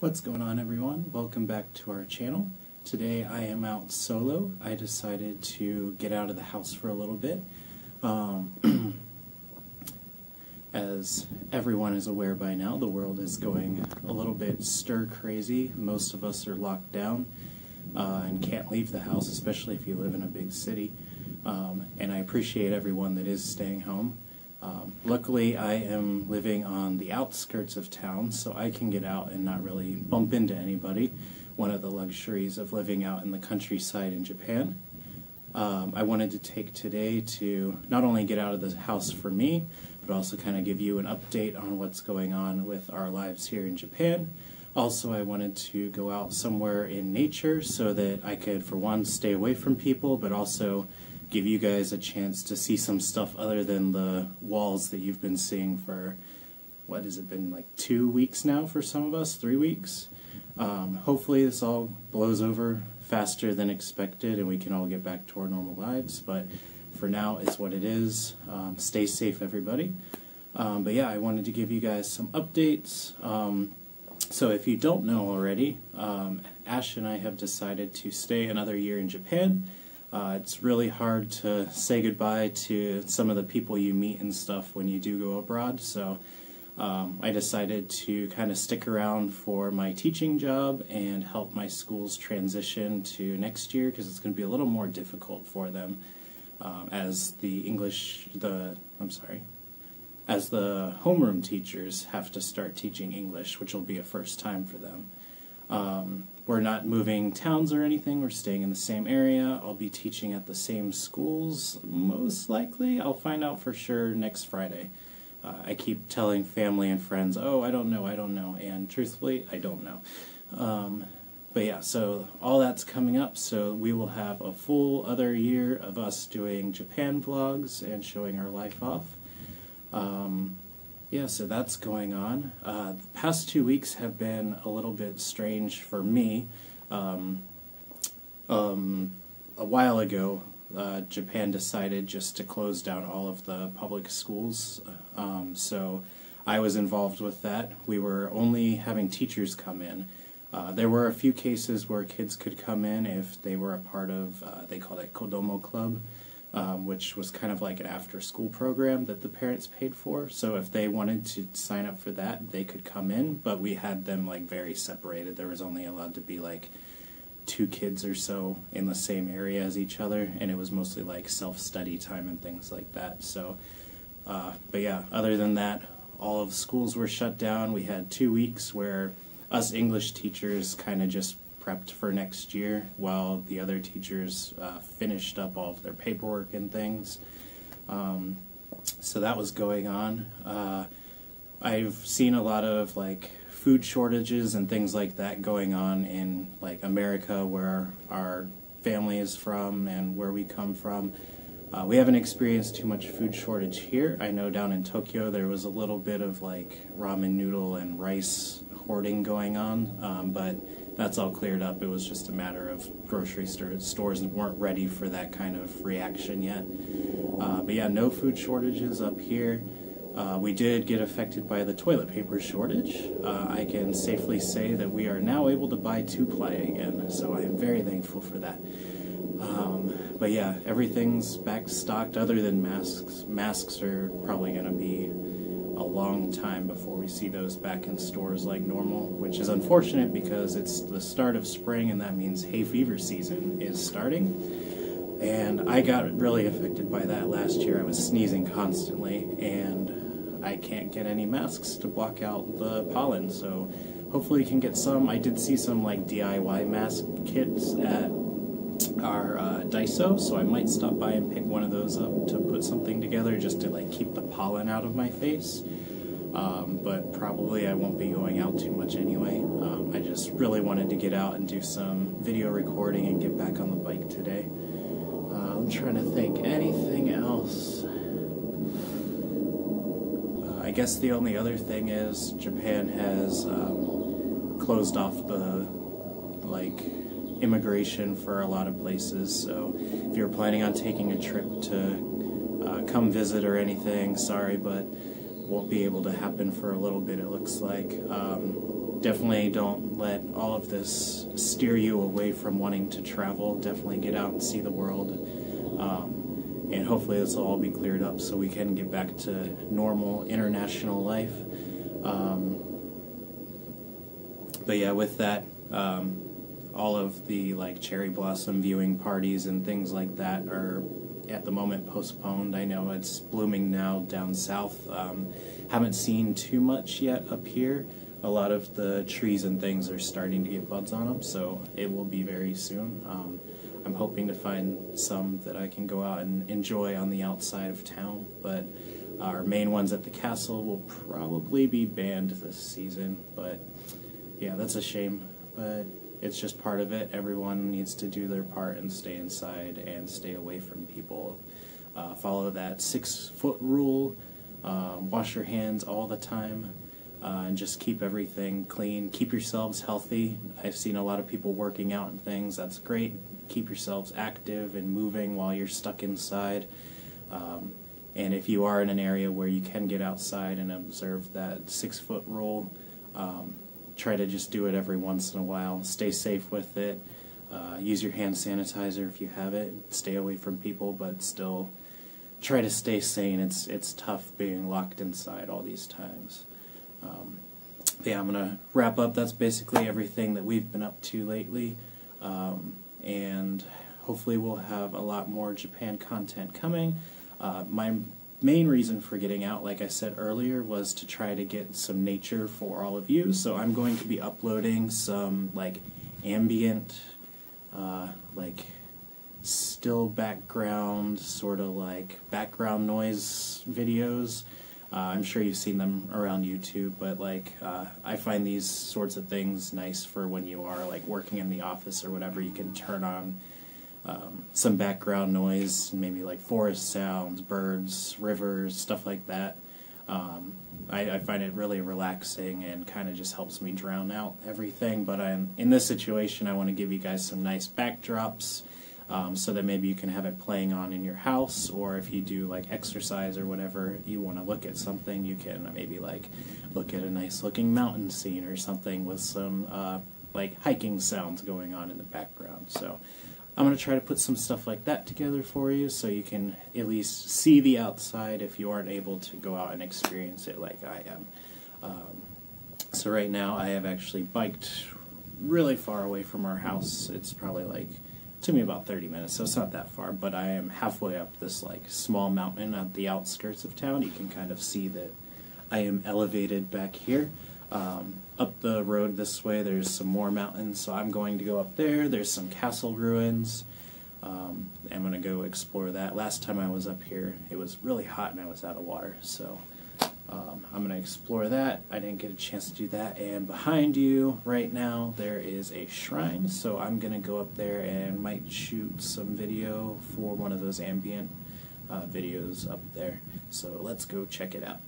What's going on, everyone? Welcome back to our channel. Today I am out solo. I decided to get out of the house for a little bit. As everyone is aware by now, the world is going a little bit stir crazy. Most of us are locked down and can't leave the house, especially if you live in a big city. And I appreciate everyone that is staying home. Luckily, I am living on the outskirts of town, so I can get out and not really bump into anybody. One of the luxuries of living out in the countryside in Japan. I wanted to take today to not only get out of the house for me, but also kind of give you an update on what's going on with our lives here in Japan. Also, I wanted to go out somewhere in nature so that I could, for one, stay away from people, but also give you guys a chance to see some stuff other than the walls that you've been seeing for, what has it been, like 2 weeks now for some of us, 3 weeks? Hopefully this all blows over faster than expected and we can all get back to our normal lives, but for now it's what it is. Stay safe, everybody. But yeah, I wanted to give you guys some updates. So if you don't know already, Ash and I have decided to stay another year in Japan. It's really hard to say goodbye to some of the people you meet and stuff when you do go abroad, so I decided to kind of stick around for my teaching job and help my schools transition to next year, because it's going to be a little more difficult for them as the homeroom teachers have to start teaching English, which will be a first time for them. We're not moving towns or anything, we're staying in the same area. I'll be teaching at the same schools, most likely. I'll find out for sure next Friday. I keep telling family and friends, oh, I don't know, and truthfully, I don't know. But yeah, so all that's coming up, so we will have a full other year of us doing Japan vlogs and showing our life off. Yeah, so that's going on. The past 2 weeks have been a little bit strange for me. A while ago, Japan decided just to close down all of the public schools, so I was involved with that. We were only having teachers come in. There were a few cases where kids could come in if they were a part of, they called it Kodomo Club, which was kind of like an after-school program that the parents paid for. So if they wanted to sign up for that, they could come in, but we had them like very separated. There was only allowed to be like 2 kids or so in the same area as each other, and it was mostly like self-study time and things like that. So, but yeah, other than that, all of schools were shut down. We had 2 weeks where us English teachers kind of just prepped for next year while the other teachers finished up all of their paperwork and things. So that was going on. I've seen a lot of like food shortages and things like that going on in like America, where our family is from and where we come from. We haven't experienced too much food shortage here. I know down in Tokyo there was a little bit of like ramen noodle and rice hoarding going on, but that's all cleared up. It was just a matter of grocery stores weren't ready for that kind of reaction yet. But yeah, no food shortages up here. We did get affected by the toilet paper shortage. I can safely say that we are now able to buy 2-ply again, so I am very thankful for that. But yeah, everything's back stocked other than masks. Masks are probably going to be a long time before we see those back in stores like normal, which is unfortunate because it's the start of spring and that means hay fever season is starting. And I got really affected by that last year. I was sneezing constantly and I can't get any masks to block out the pollen, so hopefully you can get some. I did see some like DIY mask kits at our Daiso, so I might stop by and pick one of those up to put something together just to like keep the pollen out of my face. But probably I won't be going out too much anyway. I just really wanted to get out and do some video recording and get back on the bike today. I'm trying to think anything else. I guess the only other thing is Japan has closed off the immigration for a lot of places, so if you're planning on taking a trip to come visit or anything, sorry, but won't be able to happen for a little bit, it looks like. definitely don't let all of this steer you away from wanting to travel. Definitely get out and see the world. And hopefully this will all be cleared up so we can get back to normal international life. But yeah, with that, all of the like cherry blossom viewing parties and things like that are at the moment postponed. I know it's blooming now down south. Haven't seen too much yet up here. A lot of the trees and things are starting to get buds on them, so it will be very soon. I'm hoping to find some that I can go out and enjoy on the outside of town, but our main ones at the castle will probably be banned this season. But yeah, that's a shame, but it's just part of it. Everyone needs to do their part and stay inside and stay away from people. Follow that 6-foot rule, wash your hands all the time, and just keep everything clean. Keep yourselves healthy. I've seen a lot of people working out and things. That's great. Keep yourselves active and moving while you're stuck inside. And if you are in an area where you can get outside and observe that 6-foot rule, try to just do it every once in a while. Stay safe with it. Use your hand sanitizer if you have it. Stay away from people, but still try to stay sane. It's tough being locked inside all these times. Yeah, I'm going to wrap up. That's basically everything that we've been up to lately. And hopefully we'll have a lot more Japan content coming. My main reason for getting out, like I said earlier, was to try to get some nature for all of you. So I'm going to be uploading some like ambient, like still background, sort of like background noise videos. I'm sure you've seen them around YouTube, but like I find these sorts of things nice for when you are like working in the office or whatever. You can turn on some background noise, maybe like forest sounds, birds, rivers, stuff like that. I find it really relaxing and kind of just helps me drown out everything. But in this situation, I want to give you guys some nice backdrops so that maybe you can have it playing on in your house, or if you do like exercise or whatever, you want to look at something, you can maybe like look at a nice looking mountain scene or something with some like hiking sounds going on in the background. So I'm going to try to put some stuff like that together for you so you can at least see the outside if you aren't able to go out and experience it like I am. So right now I have actually biked really far away from our house. It's probably like, took me about 30 minutes, so it's not that far, but I am halfway up this like small mountain at the outskirts of town. You can kind of see that I am elevated back here. Up the road this way there's some more mountains, so I'm going to go up there. There's some castle ruins. I'm going to go explore that. Last time I was up here it was really hot and I was out of water, so I'm going to explore that. I didn't get a chance to do that. And behind you right now there is a shrine, so I'm going to go up there and might shoot some video for one of those ambient videos up there. So let's go check it out.